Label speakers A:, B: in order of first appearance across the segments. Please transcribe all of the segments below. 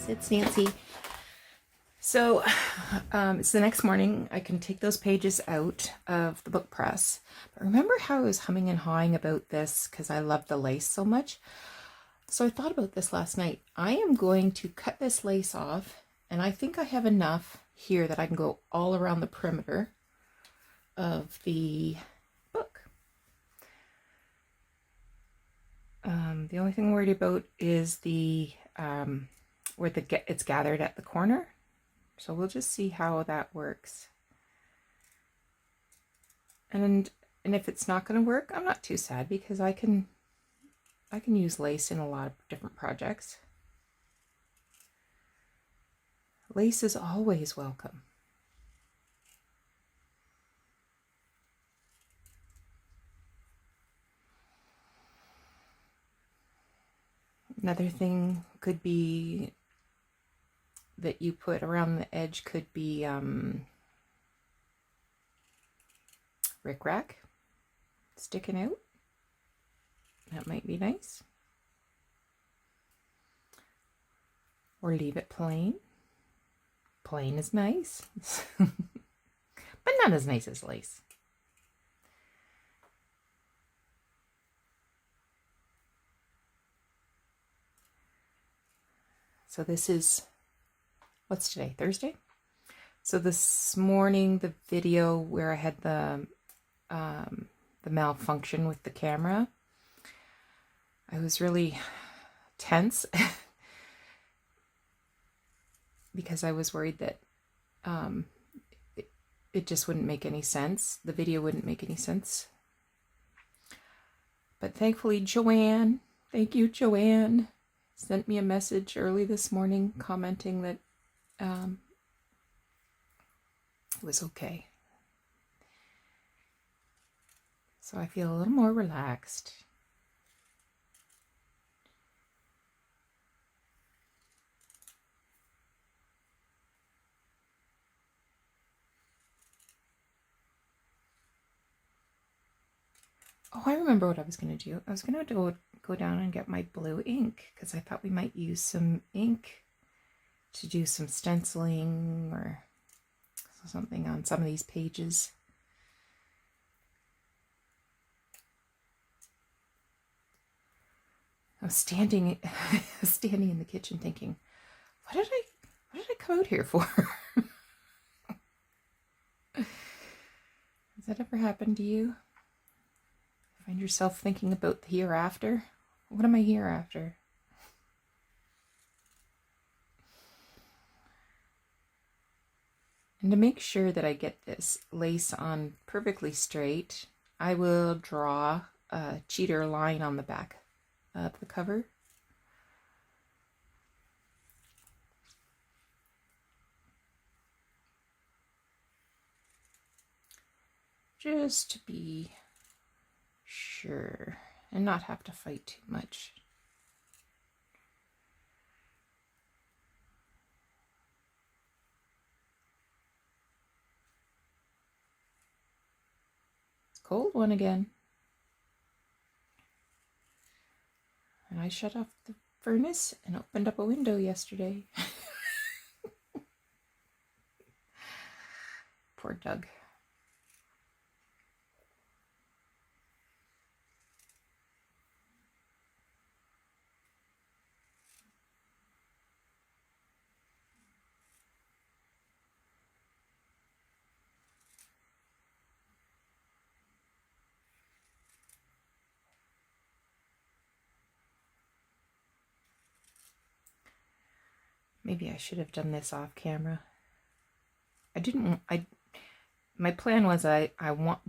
A: friends, it's Nancy. So it's the next morning. I can take those pages out of the book press. But remember how I was humming and hawing about this because I love the lace so much? So I thought about this last night. I am going to cut this lace off, and I think I have enough here that I can go all around the perimeter of the book. The only thing I'm worried about is the where it's gathered at the corner. So we'll just see how that works. And if it's not going to work, I'm not too sad because I can use lace in a lot of different projects. Lace is always welcome. Another thing could be that you put around the edge could be rickrack sticking out. That might be nice. Or leave it plain. Plain is nice, but not as nice as lace. So this is, what's today? Thursday? So this morning, the video where I had the malfunction with the camera, I was really tense because I was worried that it just wouldn't make any sense. The video wouldn't make any sense. But thankfully, Joanne, thank you, Joanne, sent me a message early this morning commenting that it was okay. So I feel a little more relaxed. Oh, I remember what I was going to do. I was going to go down and get my blue ink because I thought we might use some ink to do some stenciling or something on some of these pages. I was standing in the kitchen thinking, what did I come out here for? Has that ever happened to you? Find yourself thinking about the hereafter? What am I here after? And to make sure that I get this lace on perfectly straight, I will draw a cheater line on the back of the cover. Just to be sure and not have to fight too much. It's a cold one again. And I shut off the furnace and opened up a window yesterday. Poor Doug. Maybe I should have done this off camera. My plan was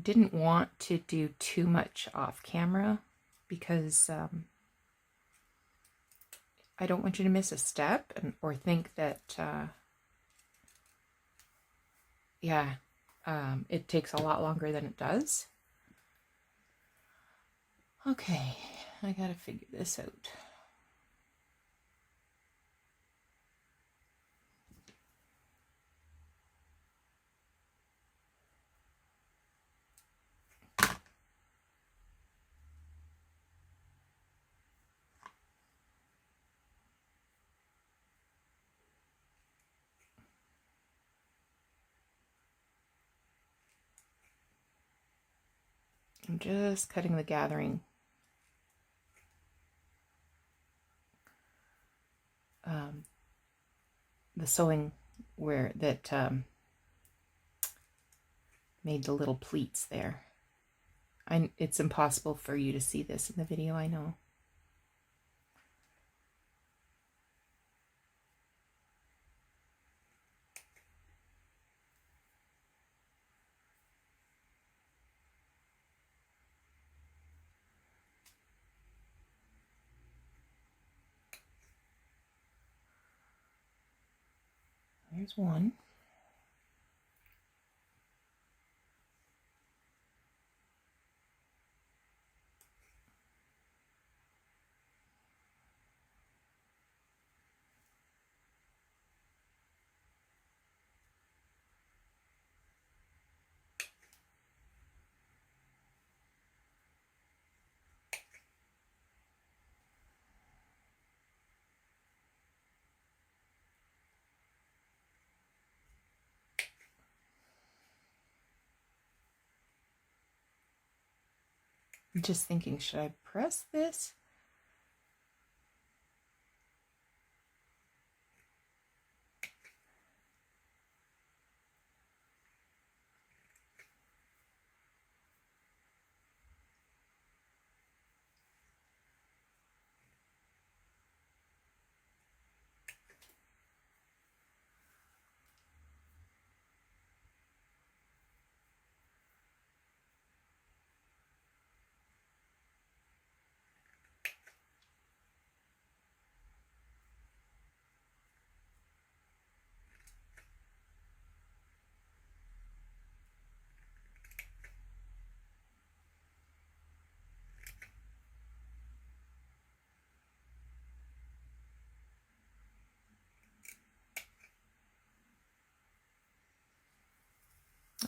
A: didn't want to do too much off camera because I don't want you to miss a step or think that it takes a lot longer than it does. Okay, I gotta figure this out. I'm just cutting the gathering the sewing where that made the little pleats there. It's impossible for you to see this in the video, I know. There's one. I'm just thinking, should I press this?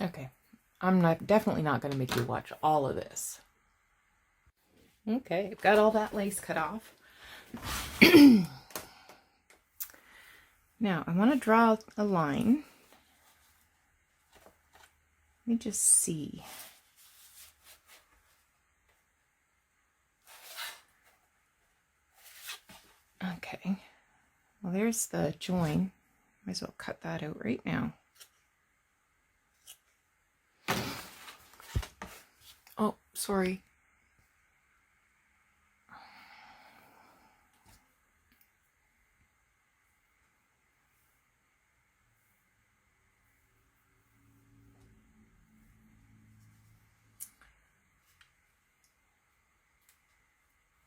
A: Okay, I'm definitely not going to make you watch all of this. Okay, I've got all that lace cut off. Now I want to draw a line. Let me just see. Okay, well there's the join. Might as well cut that out right now. Oh, sorry.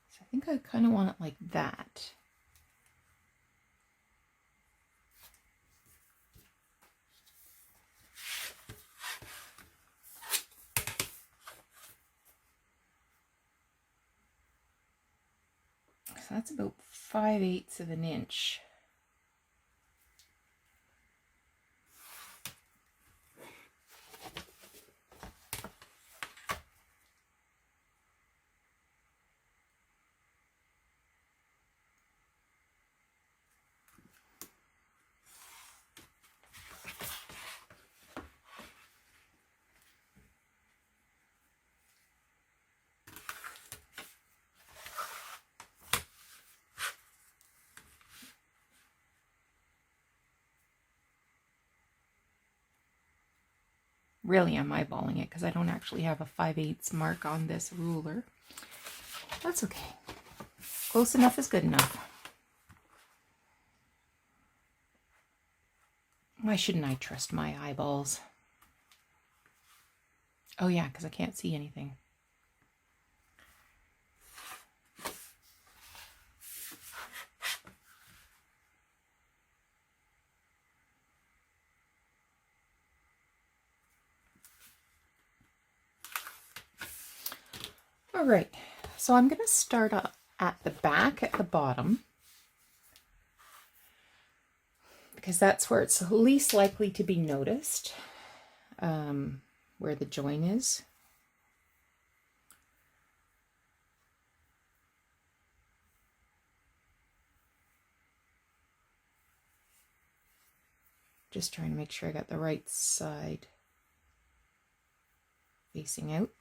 A: So I think I kind of want it like that. So that's about 5/8 of an inch. Really, I'm eyeballing it because I don't actually have a 5/8 mark on this ruler. That's okay. Close enough is good enough. Why shouldn't I trust my eyeballs? Oh yeah, because I can't see anything. All right, so I'm going to start up at the back at the bottom because that's where it's least likely to be noticed, where the join is. Just trying to make sure I got the right side facing out.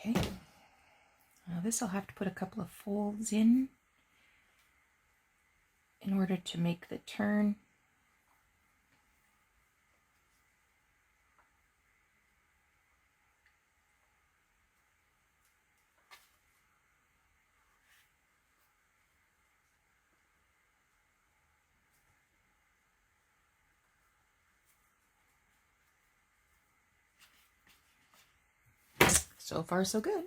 A: Okay. Now this I'll have to put a couple of folds in order to make the turn. So far, so good.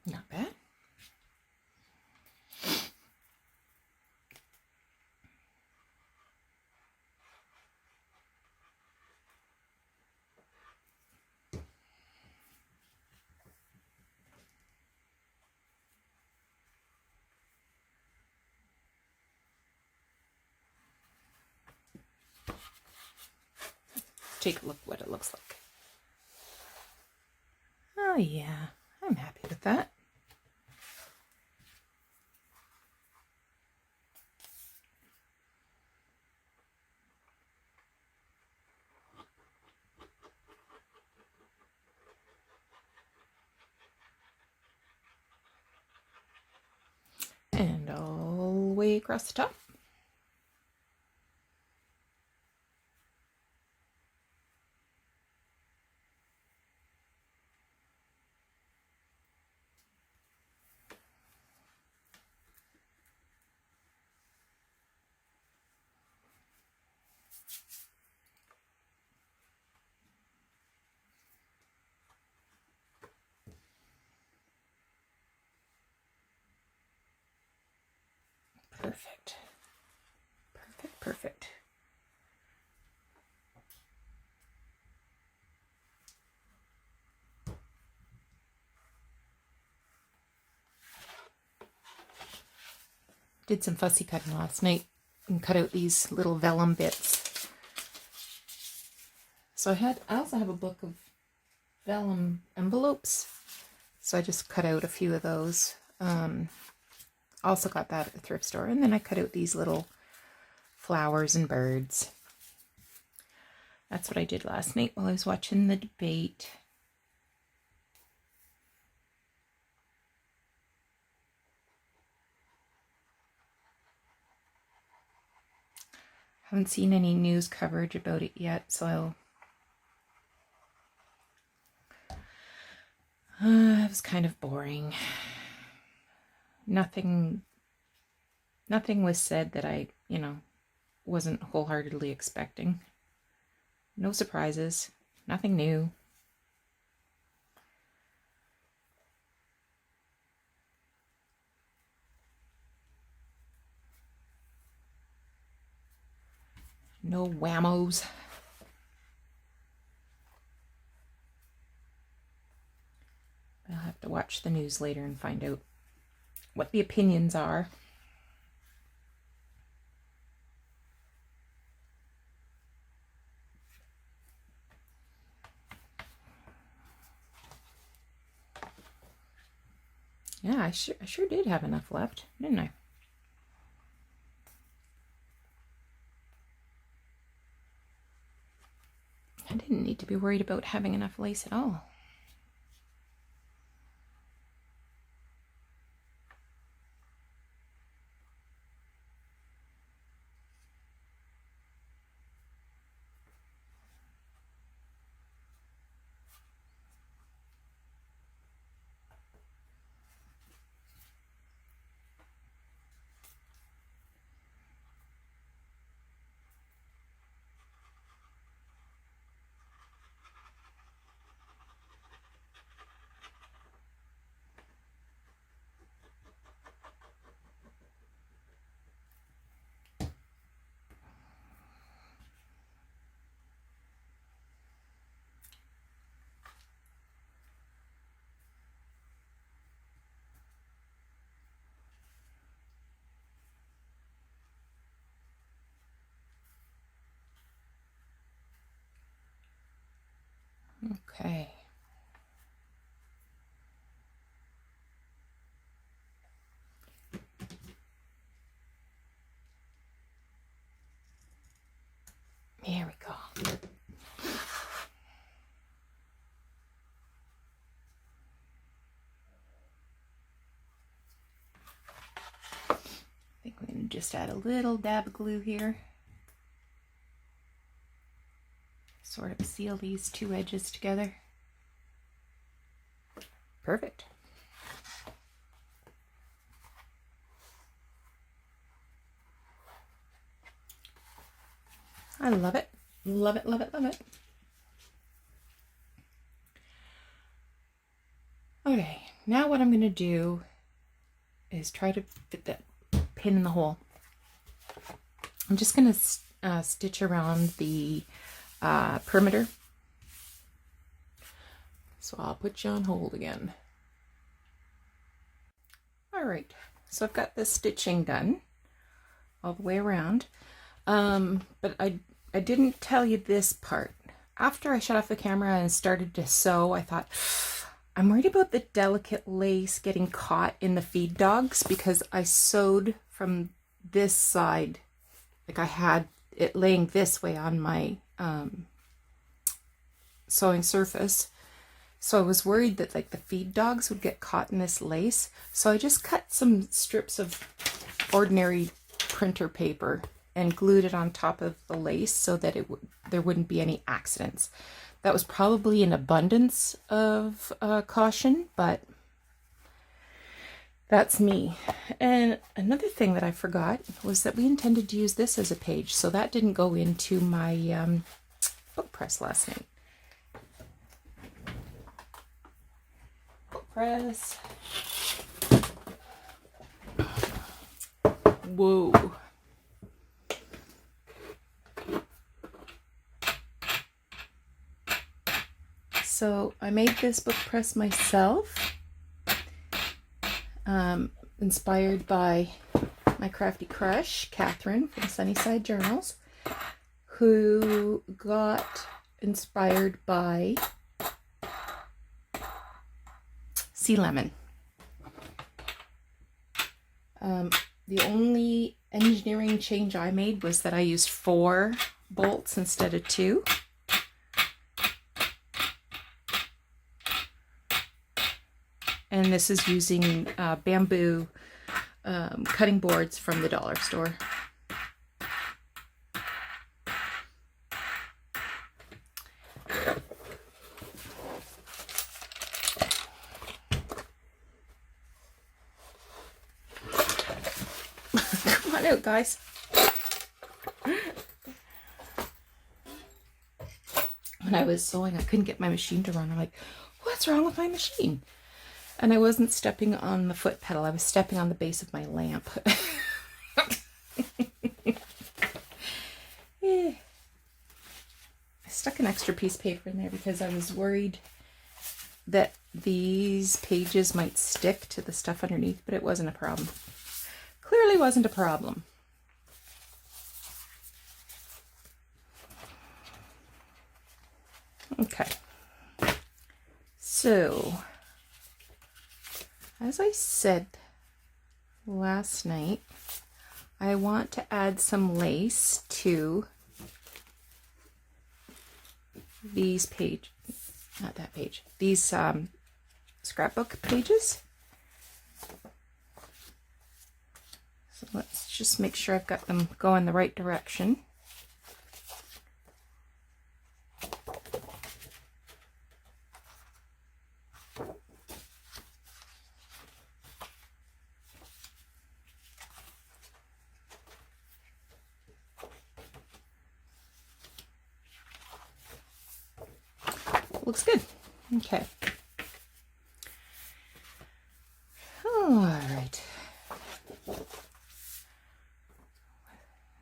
A: Not bad. Take a look what it looks like. Oh yeah, I'm happy with that. And all the way across the top. Perfect. Perfect, perfect. Did some fussy cutting last night and cut out these little vellum bits. So I also have a book of vellum envelopes. So I just cut out a few of those. Also got that at the thrift store. And then I cut out these little flowers and birds. That's what I did last night while I was watching the debate. Haven't seen any news coverage about it yet, so it was kind of boring. Nothing was said that I, wasn't wholeheartedly expecting. No surprises, nothing new. No whammos. I'll have to watch the news later and find out what the opinions are. Yeah, I sure did have enough left, didn't I? I didn't need to be worried about having enough lace at all. Okay. There we go. I think we're going to just add a little dab of glue here. Sort of seal these two edges together. Perfect. I love it. Love it, love it, love it. Okay, now what I'm going to do is try to fit that pin in the hole. I'm just going to stitch around the perimeter. So I'll put you on hold again. All right, so I've got the stitching done all the way around. But I didn't tell you this part. After I shut off the camera and started to sew, I thought, I'm worried about the delicate lace getting caught in the feed dogs, because I sewed from this side, like I had it laying this way on my sewing surface. So I was worried that like the feed dogs would get caught in this lace. So I just cut some strips of ordinary printer paper and glued it on top of the lace so that there wouldn't be any accidents. That was probably an abundance of caution, but that's me. And another thing that I forgot was that we intended to use this as a page, so that didn't go into my book press last night. Book press. Whoa. So I made this book press myself, inspired by my crafty crush, Catherine from Sunnyside Journals, who got inspired by Sea Lemon. The only engineering change I made was that I used 4 bolts instead of 2. And this is using bamboo cutting boards from the dollar store. Come on out, guys. When I was sewing, I couldn't get my machine to run. I'm like, what's wrong with my machine? And I wasn't stepping on the foot pedal. I was stepping on the base of my lamp. Yeah. I stuck an extra piece of paper in there because I was worried that these pages might stick to the stuff underneath, but it wasn't a problem. Clearly wasn't a problem. Okay. So, as I said last night, I want to add some lace to these these scrapbook pages. So let's just make sure I've got them going the right direction. Looks good. Okay. All right.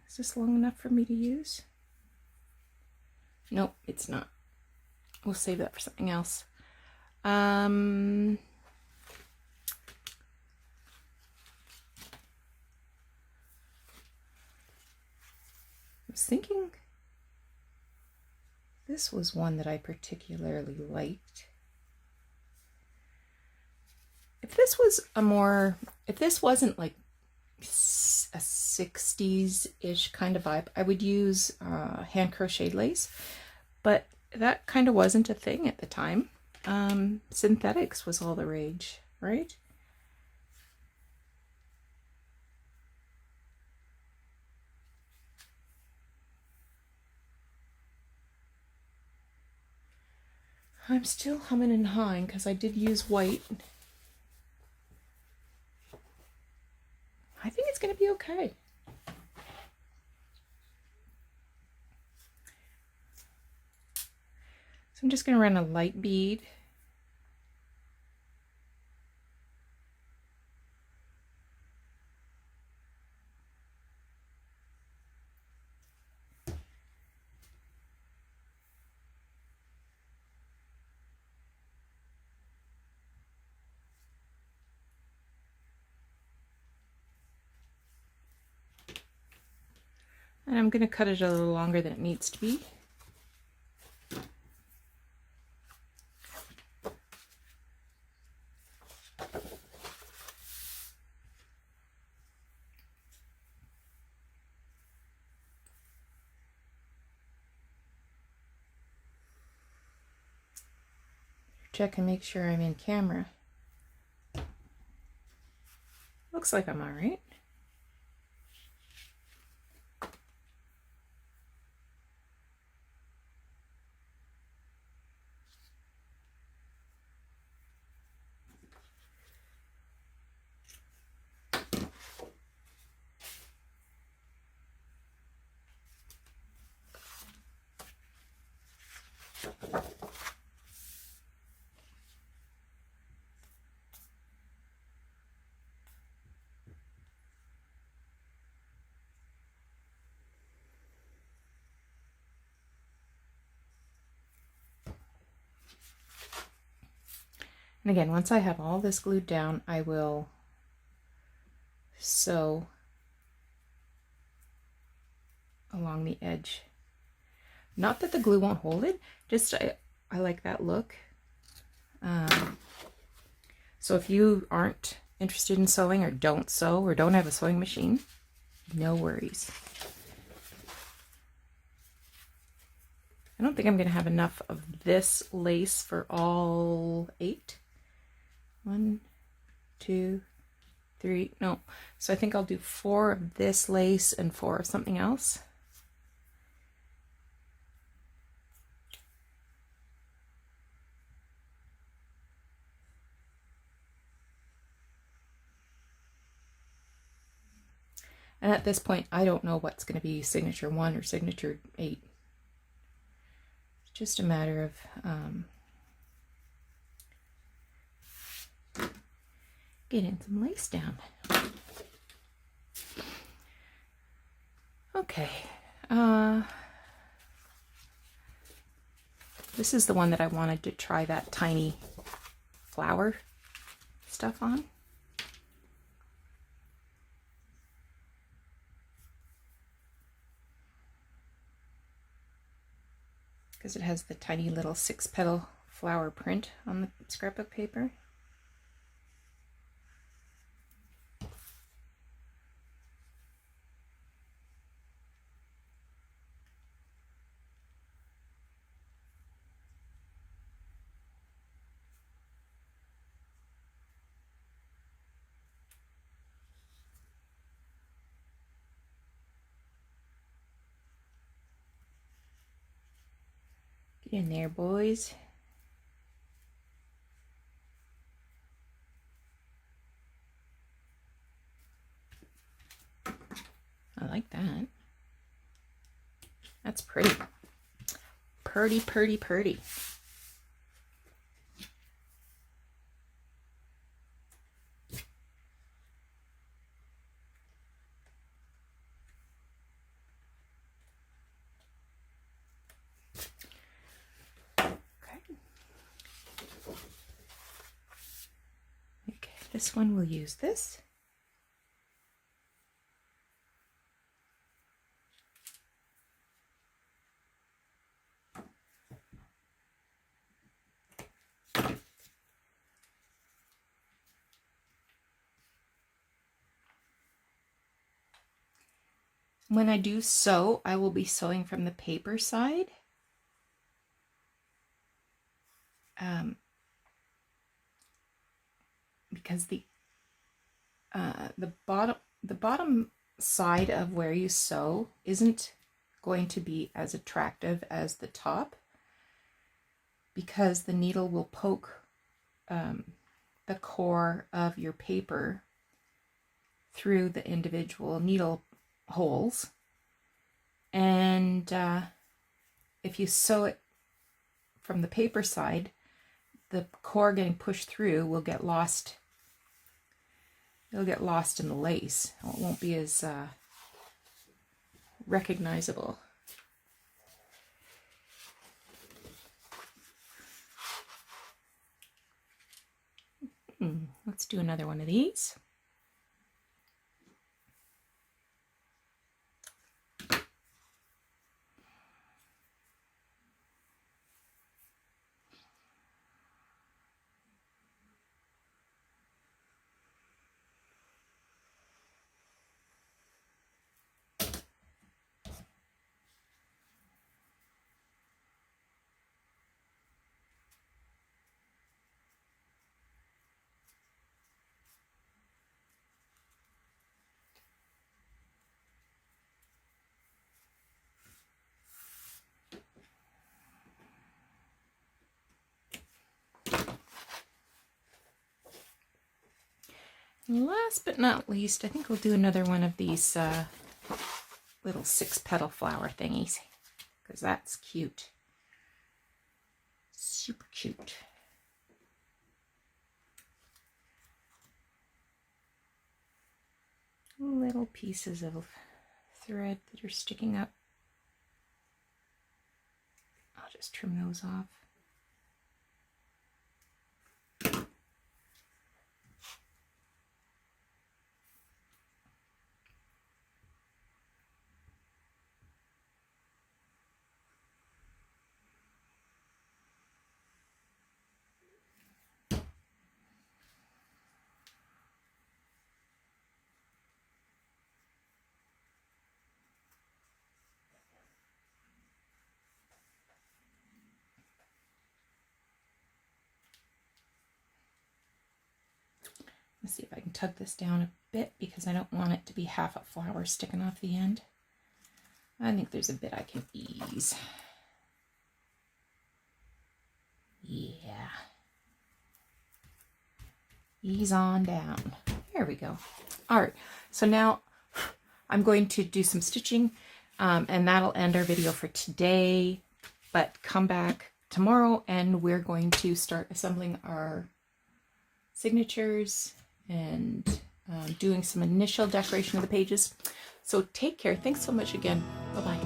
A: Is this long enough for me to use? Nope, it's not. We'll save that for something else. I was thinking This was one that I particularly liked. If this was if this wasn't like a 60s-ish kind of vibe, I would use hand crocheted lace, but that kind of wasn't a thing at the time. Synthetics was all the rage, right? I'm still humming and hawing because I did use white. I think it's going to be okay. So I'm just going to run a light bead. And I'm going to cut it a little longer than it needs to be. Check and make sure I'm in camera. Looks like I'm all right. And again, once I have all this glued down, I will sew along the edge. Not that the glue won't hold it, just I like that look. So if you aren't interested in sewing or don't sew or don't have a sewing machine, no worries. I don't think I'm going to have enough of this lace for all 8. 1, 2, 3, no. So I think I'll do 4 of this lace and 4 of something else. And at this point, I don't know what's going to be signature 1 or signature 8. It's just a matter of getting some lace down. Okay. This is the one that I wanted to try that tiny flower stuff on. Because it has the tiny little 6-petal flower print on the scrapbook paper. Get in there, boys. I like that. That's pretty. Purty, purty, purty. Okay, this one we'll use this. When I do sew, I will be sewing from the paper side. Because the bottom side of where you sew isn't going to be as attractive as the top, because the needle will poke the core of your paper through the individual needle holes, and if you sew it from the paper side, the core getting pushed through will get lost. It'll get lost in the lace. It won't be as recognizable. Let's do another one of these. Last but not least, I think we'll do another one of these little 6-petal flower thingies, because that's cute. Super cute. Little pieces of thread that are sticking up. I'll just trim those off. Let's see if I can tug this down a bit, because I don't want it to be half a flower sticking off the end. I think there's a bit I can ease. Yeah. Ease on down. There we go. All right, so now I'm going to do some stitching, and that'll end our video for today. But come back tomorrow and we're going to start assembling our signatures and doing some initial decoration of the pages. So take care. Thanks so much again. Bye-bye.